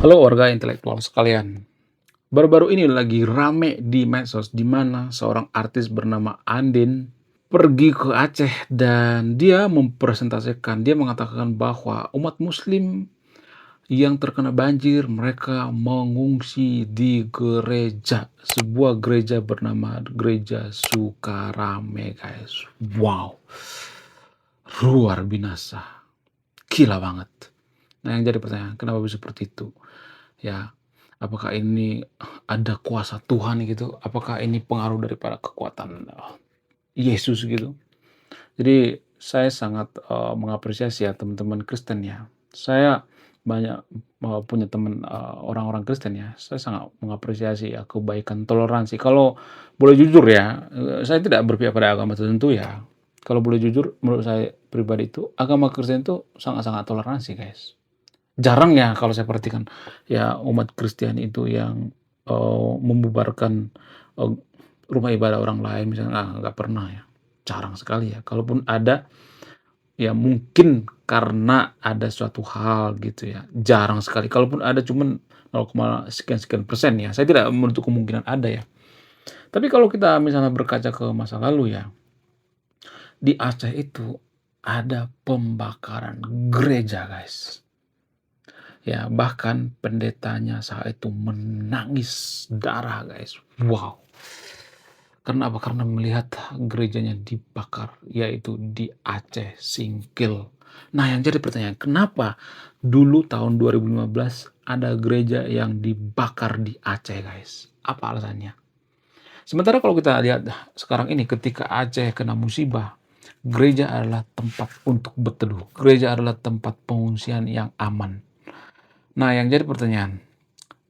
Halo warga intelektual sekalian. Baru-baru ini lagi rame di medsos di mana seorang artis bernama Andin pergi ke Aceh dan dia mengatakan bahwa umat muslim yang terkena banjir mereka mengungsi di gereja, sebuah gereja bernama Gereja Sukarame, guys. Wow, luar binasa, gila banget. Nah, yang jadi pertanyaan, kenapa bisa seperti itu? Ya, apakah ini ada kuasa Tuhan gitu? Apakah ini pengaruh daripada kekuatan, Yesus gitu? Jadi saya sangat, mengapresiasi ya teman-teman Kristen ya. Saya banyak, punya teman, orang-orang Kristen ya. Saya sangat mengapresiasi ya kebaikan toleransi. Kalau boleh jujur ya, saya tidak berpihak pada agama tertentu ya. Kalau boleh jujur, menurut saya pribadi itu, agama Kristen itu sangat-sangat toleransi, guys. Jarang ya kalau saya perhatikan, ya umat Kristen itu yang, membubarkan, eee, rumah ibadah orang lain misalnya, nggak pernah ya, jarang sekali ya. Kalaupun ada, ya mungkin karena ada suatu hal gitu ya, jarang sekali. Kalaupun ada cuman 0, sekian-sekian persen ya, saya tidak menutup kemungkinan ada ya. Tapi kalau kita misalnya berkaca ke masa lalu ya, di Aceh itu ada pembakaran gereja, guys. Ya, bahkan pendetanya saat itu menangis darah, guys. Wow. Karena apa? Karena melihat gerejanya dibakar, yaitu di Aceh Singkil. Nah, yang jadi pertanyaan, kenapa dulu tahun 2015 ada gereja yang dibakar di Aceh, guys? Apa alasannya? Sementara kalau kita lihat sekarang ini ketika Aceh kena musibah, gereja adalah tempat untuk berteduh. Gereja adalah tempat pengungsian yang aman. Nah, yang jadi pertanyaan,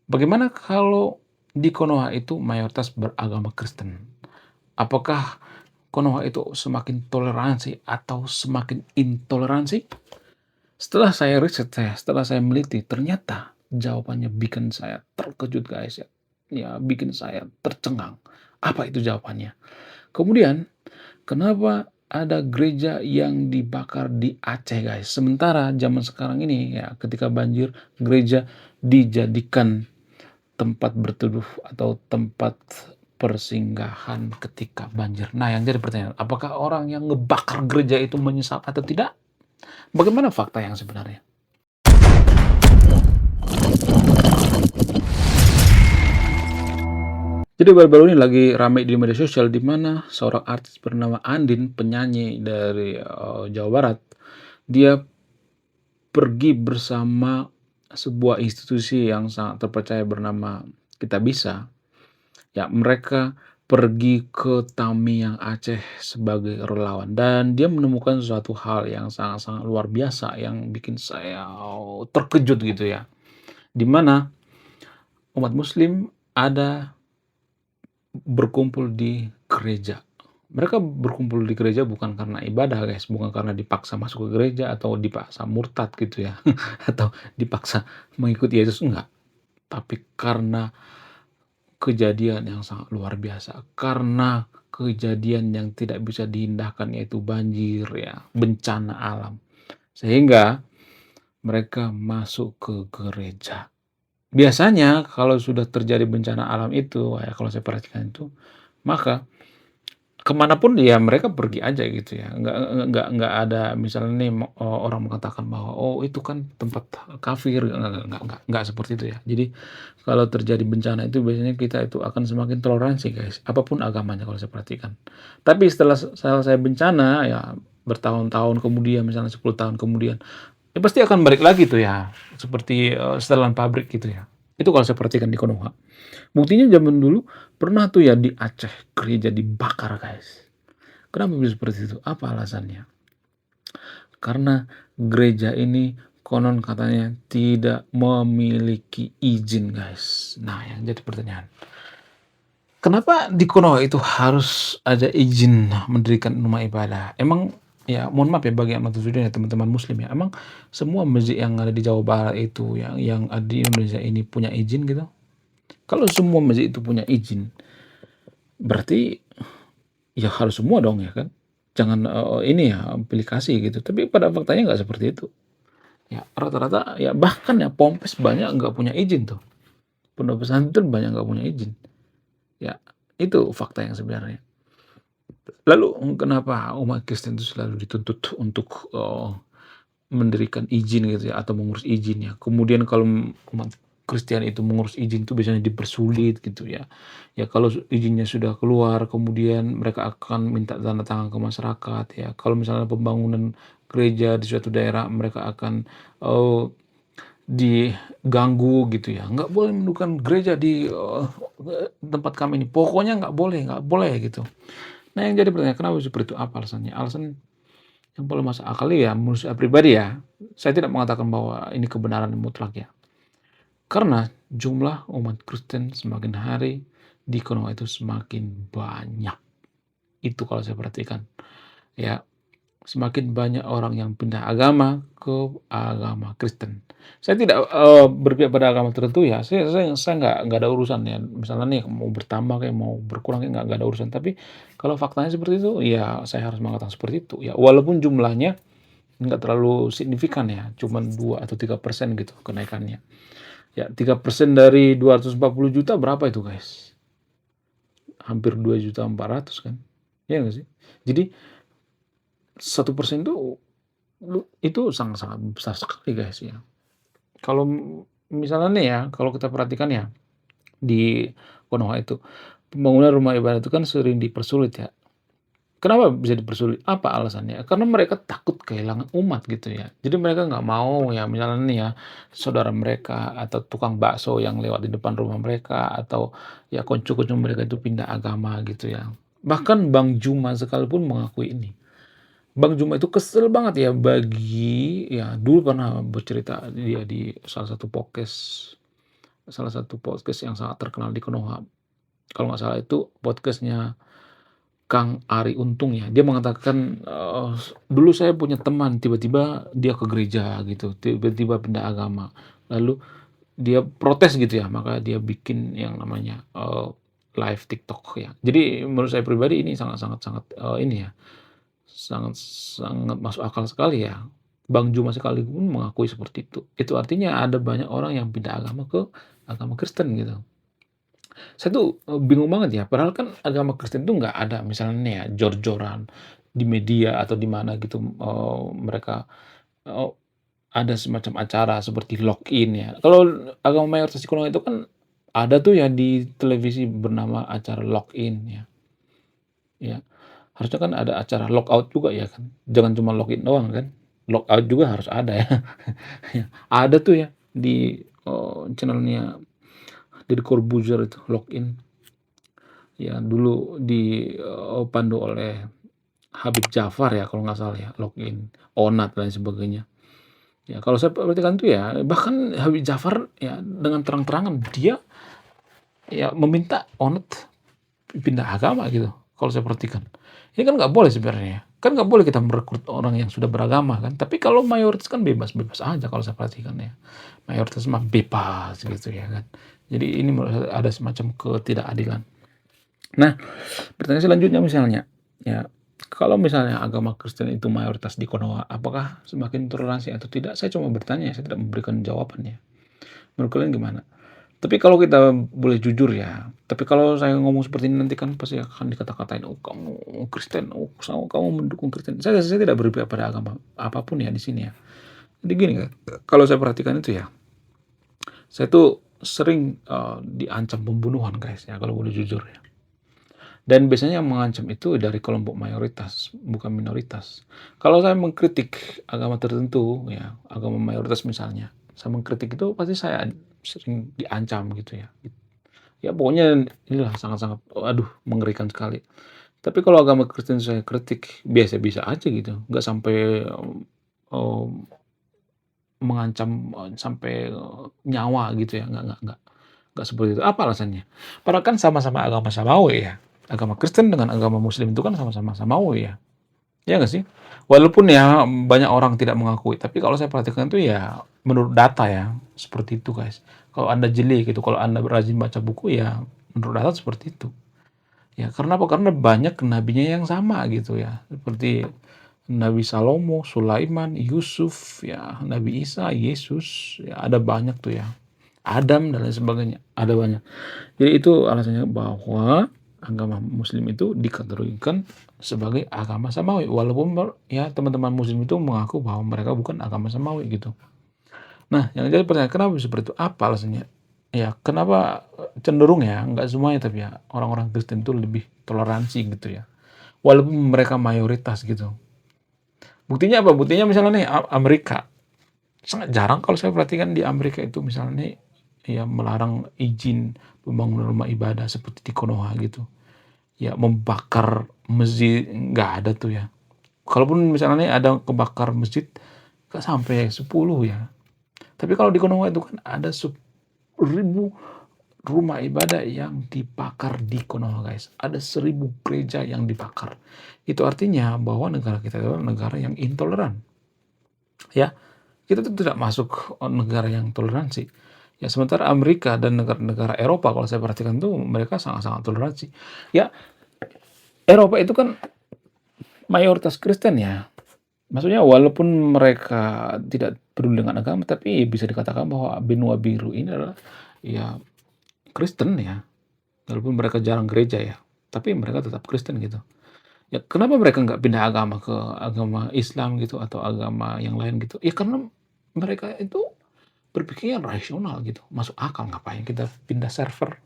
bagaimana kalau di Konoha itu mayoritas beragama Kristen? Apakah Konoha itu semakin toleransi atau semakin intoleransi? Setelah saya meliti, ternyata jawabannya bikin saya terkejut, guys ya. Ya, bikin saya tercengang. Apa itu jawabannya? Kemudian, kenapa ada gereja yang dibakar di Aceh, guys? Sementara zaman sekarang ini ya, ketika banjir, gereja dijadikan tempat berteduh atau tempat persinggahan ketika banjir. Nah, yang jadi pertanyaan, apakah orang yang ngebakar gereja itu menyesal atau tidak? Bagaimana fakta yang sebenarnya? Jadi baru-baru ini lagi ramai di media sosial di mana seorang artis bernama Andin, penyanyi dari, Jawa Barat, dia pergi bersama sebuah institusi yang sangat terpercaya bernama Kitabisa. Ya, mereka pergi ke Tamiang, Aceh sebagai relawan dan dia menemukan suatu hal yang sangat-sangat luar biasa yang bikin saya terkejut gitu ya. Di mana umat muslim ada berkumpul di gereja. Mereka berkumpul di gereja bukan karena ibadah, guys, bukan karena dipaksa masuk ke gereja atau dipaksa murtad gitu ya, atau dipaksa mengikuti Yesus, enggak. Tapi karena kejadian yang sangat luar biasa, karena kejadian yang tidak bisa dihindarkan yaitu banjir ya, bencana alam. Sehingga mereka masuk ke gereja. Biasanya kalau sudah terjadi bencana alam itu, ya kalau saya perhatikan itu, maka kemanapun ya mereka pergi aja gitu ya, nggak ada misalnya nih orang mengatakan bahwa, "Oh itu kan tempat kafir," nggak seperti itu ya. Jadi kalau terjadi bencana itu biasanya kita itu akan semakin toleransi, guys, apapun agamanya kalau saya perhatikan. Tapi setelah selesai bencana ya bertahun-tahun kemudian, misalnya 10 tahun kemudian, ya pasti akan balik lagi tuh ya, seperti, setelan pabrik gitu ya. Itu kalau saya perhatikan di Konoha. Buktinya zaman dulu pernah tuh ya di Aceh gereja dibakar, guys. Kenapa bisa seperti itu? Apa alasannya? Karena gereja ini konon katanya tidak memiliki izin, guys. Nah, yang jadi pertanyaan, kenapa di Konoha itu harus ada izin mendirikan rumah ibadah? Emang ya mohon maaf ya bagi yang nonton video ya teman-teman muslim ya, emang semua masjid yang ada di Jawa Barat itu yang ada di Indonesia ini punya izin gitu? Kalau semua masjid itu punya izin, berarti ya harus semua dong ya kan? Jangan, ini ya, pilih kasih gitu, tapi pada faktanya nggak seperti itu. Ya rata-rata ya bahkan ya ponpes banyak nggak punya izin tuh. Pondok pesantren banyak nggak punya izin. Ya itu fakta yang sebenarnya. Lalu kenapa umat Kristen itu selalu dituntut untuk, mendirikan izin gitu ya atau mengurus izin ya. Kemudian kalau umat Kristen itu mengurus izin itu biasanya dipersulit gitu ya. Ya kalau izinnya sudah keluar kemudian mereka akan minta tanda tangan ke masyarakat ya. Kalau misalnya pembangunan gereja di suatu daerah mereka akan, diganggu gitu ya, "Nggak boleh mendirikan gereja di, tempat kami ini, pokoknya nggak boleh," gitu. Nah yang jadi pertanyaan kenapa seperti itu, apa alasannya? Alasan yang paling masuk akal ya menurut saya pribadi ya, saya tidak mengatakan bahwa ini kebenaran mutlak ya. Karena jumlah umat Kristen semakin hari di Konoha itu semakin banyak. Itu kalau saya perhatikan. Ya, semakin banyak orang yang pindah agama ke agama Kristen. Saya tidak, berpihak pada agama tertentu ya, saya nggak ada urusan ya, misalnya nih mau bertambah kayak mau berkurang kayak nggak ada urusan. Tapi kalau faktanya seperti itu, ya saya harus mengatakan seperti itu. Ya walaupun jumlahnya nggak terlalu signifikan ya, cuman 2 atau 3% gitu kenaikannya. Ya 3% dari 240 juta berapa itu guys? Hampir 2.400.000 kan, iya nggak sih? Jadi 1% itu sangat-sangat besar sekali guys ya. Kalau misalnya nih ya, kalau kita perhatikan ya, di Konoha itu, pembangunan rumah ibadah itu kan sering dipersulit ya. Kenapa bisa dipersulit? Apa alasannya? Karena mereka takut kehilangan umat gitu ya. Jadi mereka nggak mau ya misalnya nih ya, saudara mereka atau tukang bakso yang lewat di depan rumah mereka atau ya konco-konco mereka itu pindah agama gitu ya. Bahkan Bang Juma sekalipun mengakui ini. Bang Juma itu kesel banget ya dulu pernah bercerita dia di salah satu podcast yang sangat terkenal di Konoha. Kalau nggak salah itu podcastnya Kang Ari Untung ya. Dia mengatakan, "Dulu saya punya teman tiba-tiba dia ke gereja gitu, tiba-tiba pindah agama. Lalu dia protes gitu ya, maka dia bikin yang namanya, live TikTok ya." Jadi menurut saya pribadi ini sangat sangat sangat, ini ya, sangat sangat masuk akal sekali ya. Bang Juma sekalipun mengakui seperti itu. Itu artinya ada banyak orang yang pindah agama ke agama Kristen gitu. Saya tuh, bingung banget ya, padahal kan agama Kristen tuh nggak ada misalnya nih ya, jor-joran di media atau di mana gitu, mereka, eee, ada semacam acara seperti lock-in ya. Kalau agama mayoritas di Konoha itu kan ada tuh ya di televisi bernama acara lock-in ya, ya. Harusnya kan ada acara lock-out juga ya kan, jangan cuma lock-in doang kan, lock-out juga harus ada ya. Ya, ada tuh ya di, channel-nya Deddy Corbuzier itu lock-in. Ya dulu dipandu oleh Habib Jafar ya kalau nggak salah ya, Login, Onat dan lain sebagainya. Ya kalau saya perhatikan tuh ya, bahkan Habib Jafar ya dengan terang-terangan dia ya meminta Onat pindah agama gitu, kalau saya perhatikan. Ini kan nggak boleh sebenarnya, kan nggak boleh kita merekrut orang yang sudah beragama kan, tapi kalau mayoritas kan bebas-bebas aja kalau saya perhatikan ya. Mayoritas mah bebas gitu ya kan. Jadi ini menurut saya ada semacam ketidakadilan. Nah, pertanyaan selanjutnya misalnya, ya kalau misalnya agama Kristen itu mayoritas di Konoha, apakah semakin toleransi atau tidak? Saya cuma bertanya ya, saya tidak memberikan jawabannya. Menurut kalian gimana? Tapi kalau kita boleh jujur ya, tapi kalau saya ngomong seperti ini nanti kan pasti akan dikata-katain, "Oh kamu Kristen, oh kamu mendukung Kristen." Saya tidak berpihak pada agama apapun ya di sini ya. Jadi gini kalau saya perhatikan itu ya, saya tuh sering, diancam pembunuhan guys ya kalau boleh jujur ya. Dan biasanya yang mengancam itu dari kelompok mayoritas, bukan minoritas. Kalau saya mengkritik agama tertentu, ya, agama mayoritas misalnya, saya mengkritik itu pasti saya sering diancam gitu ya. Ya pokoknya inilah sangat-sangat, aduh mengerikan sekali. Tapi kalau agama Kristen saya kritik, biasa-biasa aja gitu, nggak sampai, eee, mengancam, sampai, nyawa gitu ya, nggak seperti itu. Apa alasannya? Padahal kan sama-sama agama samawi ya. Agama Kristen dengan agama Muslim itu kan sama-sama samawi ya. Iya nggak sih? Walaupun ya banyak orang tidak mengakui, tapi kalau saya perhatikan itu ya menurut data ya, seperti itu guys. Kalau Anda jeli gitu, kalau Anda rajin baca buku ya menurut data seperti itu. Ya karena apa? Karena banyak nabinya yang sama gitu ya. Seperti Nabi Salomo, Sulaiman, Yusuf, ya Nabi Isa, Yesus, ya ada banyak tuh ya. Adam dan lain sebagainya, ada banyak. Jadi itu alasannya bahwa agama muslim itu dikategorikan sebagai agama samawi, walaupun ya teman-teman muslim itu mengaku bahwa mereka bukan agama samawi gitu. Nah, yang jadi pertanyaan kenapa seperti itu? Apa alasannya? Ya, kenapa cenderung ya, nggak semuanya tapi ya, orang-orang Kristen itu lebih toleransi gitu ya. Walaupun mereka mayoritas gitu. Buktinya apa? Buktinya misalnya nih Amerika. Sangat jarang kalau saya perhatikan di Amerika itu misalnya nih, ya melarang izin pembangunan rumah ibadah seperti di Konoha gitu. Ya membakar masjid, nggak ada tuh ya. Kalaupun misalnya nih ada kebakar masjid, nggak sampai 10 ya. Tapi kalau di Konoha itu kan ada 1000 rumah ibadah yang dibakar di Konoha guys. Ada 1000 gereja yang dibakar. Itu artinya bahwa negara kita adalah negara yang intoleran. Ya, kita tuh tidak masuk negara yang toleransi. Ya, sementara Amerika dan negara-negara Eropa kalau saya perhatikan tuh mereka sangat-sangat toleransi. Ya, Eropa itu kan mayoritas Kristen ya. Maksudnya walaupun mereka tidak peduli dengan agama, tapi bisa dikatakan bahwa benua biru ini adalah ya Kristen ya. Walaupun mereka jarang gereja ya, tapi mereka tetap Kristen gitu. Ya kenapa mereka nggak pindah agama ke agama Islam gitu atau agama yang lain gitu? Ya karena mereka itu berpikirnya rasional gitu, masuk akal ngapain kita pindah server,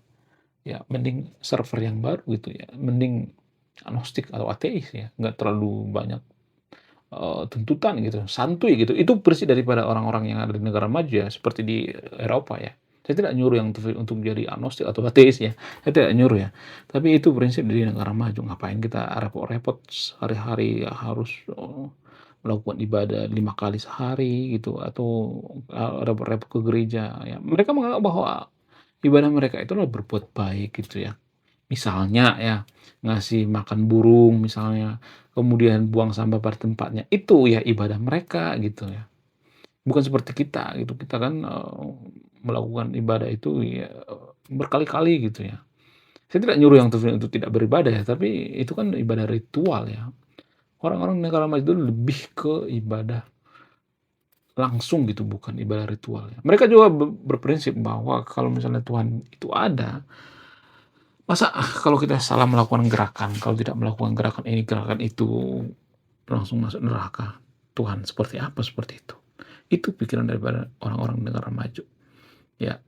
ya mending server yang baru gitu ya, mending agnostik atau ateis ya, nggak terlalu banyak tuntutan gitu, santuy gitu. Itu bersih daripada orang-orang yang ada di negara maju ya, seperti di Eropa ya. Saya tidak nyuruh yang untuk menjadi agnostik atau ateis ya, saya tidak nyuruh ya. Tapi itu prinsip di negara maju, ngapain kita repot-repot sehari-hari harus melakukan ibadah 5 kali sehari gitu, atau repot-repot ke gereja ya. Mereka menganggap bahwa ibadah mereka itu adalah berbuat baik gitu ya. Misalnya ya, ngasih makan burung misalnya, kemudian buang sampah pada tempatnya, itu ya ibadah mereka gitu ya. Bukan seperti kita gitu, kita kan, melakukan ibadah itu ya, berkali-kali gitu ya. Saya tidak nyuruh yang untuk tidak beribadah ya, tapi itu kan ibadah ritual ya. Orang-orang negara maju itu lebih ke ibadah langsung gitu, bukan ibadah ritual ya. Mereka juga berprinsip bahwa kalau misalnya Tuhan itu ada, masa kalau kita salah melakukan gerakan, kalau tidak melakukan gerakan ini, gerakan itu, langsung masuk neraka? Tuhan seperti apa seperti itu? Itu pikiran daripada orang-orang negara maju. Ya,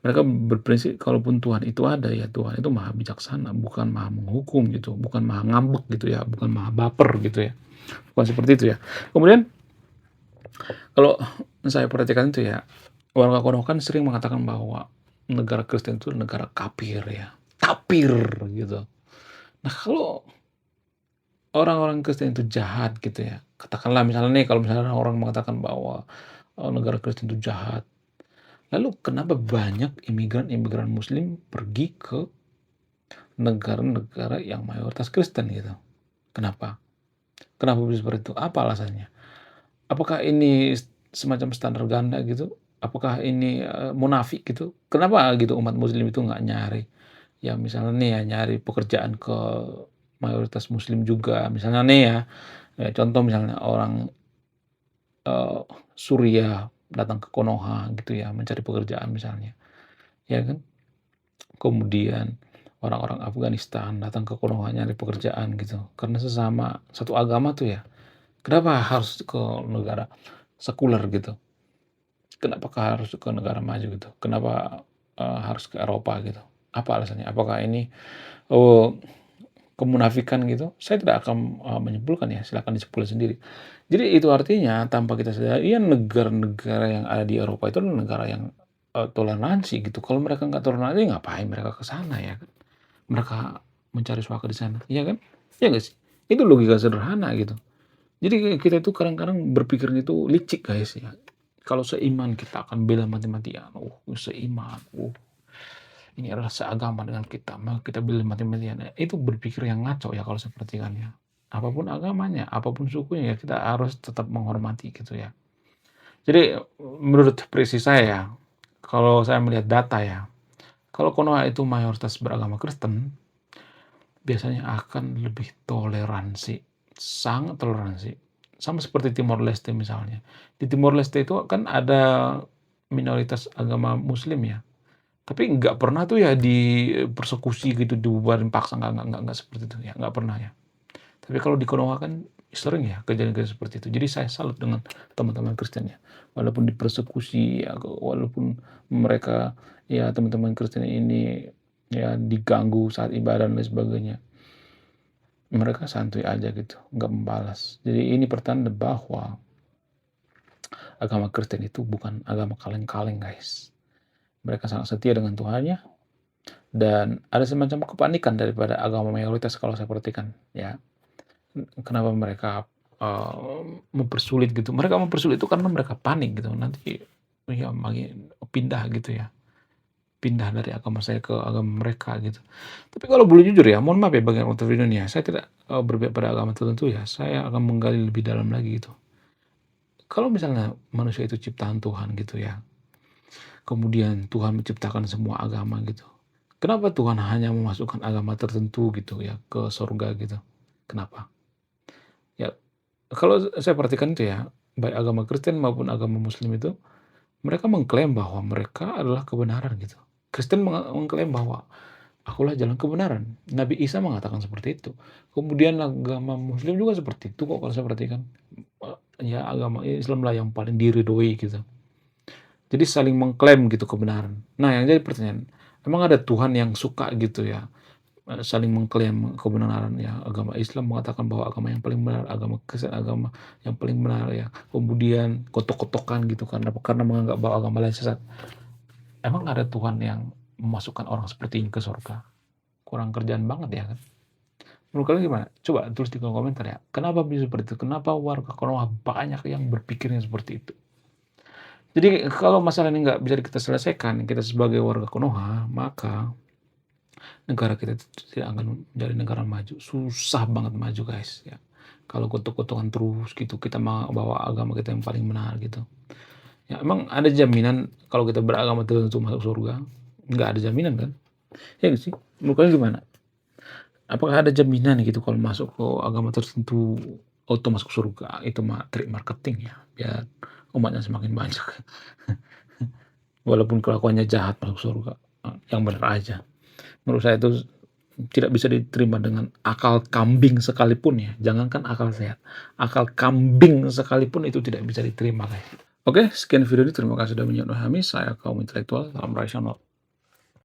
mereka berprinsip kalaupun Tuhan itu ada, ya Tuhan itu maha bijaksana, bukan maha menghukum gitu, bukan maha ngambek gitu ya, bukan maha baper gitu ya. Bukan seperti itu ya. Kemudian kalau saya perhatikan itu ya, warga Konoha kan sering mengatakan bahwa negara Kristen itu negara kafir ya, kafir gitu. Nah, kalau orang-orang Kristen itu jahat gitu ya, katakanlah misalnya nih kalau misalnya orang mengatakan bahwa, negara Kristen itu jahat, lalu kenapa banyak imigran-imigran muslim pergi ke negara-negara yang mayoritas Kristen gitu? Kenapa? Kenapa bisa seperti itu? Apa alasannya? Apakah ini semacam standar ganda gitu? Apakah ini, munafik gitu? Kenapa gitu umat muslim itu nggak nyari, ya misalnya nih ya nyari pekerjaan ke mayoritas muslim juga, misalnya nih ya, contoh misalnya orang, Suriah datang ke Konoha gitu ya, mencari pekerjaan misalnya, ya kan. Kemudian orang-orang Afghanistan datang ke Konoha nyari pekerjaan gitu, karena sesama satu agama tuh ya. Kenapa harus ke negara sekuler gitu? Kenapa harus ke negara maju gitu? Kenapa, harus ke Eropa gitu? Apa alasannya? Apakah ini, eee, kemunafikan gitu? Saya tidak akan, menyimpulkan ya, silakan disimpulkan sendiri. Jadi itu artinya tanpa kita sadari, ya negara-negara yang ada di Eropa itu adalah negara yang, toleransi gitu. Kalau mereka nggak toleransi ngapain mereka ke sana ya kan? Mereka mencari suaka di sana, iya kan? Iya nggak sih? Itu logika sederhana gitu. Jadi kita itu kadang-kadang berpikirnya itu licik guys ya. Kalau seiman kita akan bela mati-matian, seiman, ini adalah seagama dengan kita, maka kita bela mati-matian. Itu berpikir yang ngaco ya kalau saya perhatikan ya. Apapun agamanya, apapun sukunya ya kita harus tetap menghormati gitu ya. Jadi menurut prediksi saya ya, kalau saya melihat data ya, kalau Konoha itu mayoritas beragama Kristen, biasanya akan lebih toleransi, sangat toleransi. sama seperti Timor Leste misalnya. Di Timor Leste itu kan ada minoritas agama muslim ya, tapi nggak pernah tuh ya dipersekusi gitu, dibubarin paksa, nggak seperti itu ya, nggak pernah ya. Tapi kalau di Konoha kan sering ya kejadian-kejadian seperti itu. Jadi saya salut dengan teman-teman Kristen ya. Walaupun dipersekusi ya, walaupun mereka ya teman-teman Kristen ini ya diganggu saat ibadah dan lain sebagainya. Mereka santuy aja gitu, nggak membalas. Jadi ini pertanda bahwa agama Kristen itu bukan agama kaleng-kaleng guys. Mereka sangat setia dengan Tuhannya dan ada semacam kepanikan daripada agama mayoritas kalau saya perhatikan ya. Kenapa mereka, mempersulit gitu, mereka mempersulit itu karena mereka panik gitu, nanti ya pindah gitu ya, pindah dari agama saya ke agama mereka gitu. Tapi kalau boleh jujur ya, mohon maaf ya bagi orang Indonesia, saya tidak, berpihak pada agama tertentu ya, saya akan menggali lebih dalam lagi gitu. Kalau misalnya manusia itu ciptaan Tuhan gitu ya, kemudian Tuhan menciptakan semua agama gitu, kenapa Tuhan hanya memasukkan agama tertentu gitu ya ke surga gitu? Kenapa? Ya, kalau saya perhatikan itu ya, baik agama Kristen maupun agama Muslim itu, mereka mengklaim bahwa mereka adalah kebenaran gitu. Kristen mengklaim bahwa, "Akulah jalan kebenaran." Nabi Isa mengatakan seperti itu. Kemudian agama Muslim juga seperti itu kok kalau saya perhatikan. Ya agama Islamlah yang paling diridhoi gitu. Jadi saling mengklaim gitu kebenaran. Nah yang jadi pertanyaan, emang ada Tuhan yang suka gitu ya, saling mengklaim kebenaran ya, agama Islam mengatakan bahwa agama yang paling benar, agama Kristen agama yang paling benar ya, kemudian kotok-kotokan gitu karena menganggap bahwa agama lain sesat. Emang ada Tuhan yang memasukkan orang seperti ini ke surga? Kurang kerjaan banget ya kan? Menurut kalian gimana? Coba tulis di kolom komentar ya. Kenapa bisa seperti itu? Kenapa warga Konoha banyak yang berpikirnya seperti itu? Jadi kalau masalah ini nggak bisa kita selesaikan, kita sebagai warga Konoha, maka negara kita itu tidak akan menjadi negara maju. Susah banget maju guys ya. Kalau gotok-gotokan terus gitu, kita mau bawa agama kita yang paling benar gitu. Ya emang ada jaminan kalau kita beragama tertentu masuk surga? Nggak ada jaminan kan? Ya nggak sih? Menurut kalian gimana? Apakah ada jaminan gitu kalau masuk ke agama tertentu auto masuk surga? Itu mah trik marketing ya, biar umatnya semakin banyak. Walaupun kelakuannya jahat masuk surga, yang benar aja. Menurut saya itu tidak bisa diterima dengan akal kambing sekalipun ya, jangankan akal sehat, akal kambing sekalipun itu tidak bisa diterima guys. Oke, sekian video ini, terima kasih sudah menonton kami, saya kaum intelektual, salam rasional.